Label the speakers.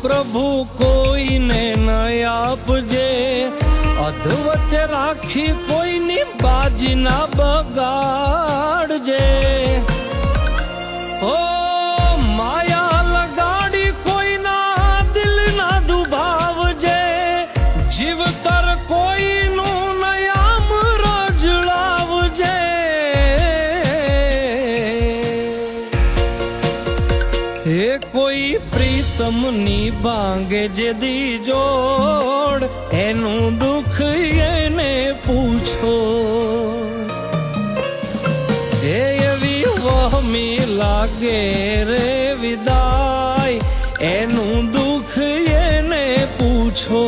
Speaker 1: પ્રભુ કોઈને ન આપજે, અધ વચ્ચે રાખી કોઈની બાજી ના બગાડજે. ઓ માયા લગાડી કોઈના દિલ ના દુભાવજે, જીવતર કોઈનું નયામ રજળાવજે. હે કોઈ પ્રીતમની ભાંગે જે દી જોડ, એનું દુઃખ એને પૂછો. હે એવી વહમી લાગે રે વિદાય, એનું દુઃખ એને પૂછો.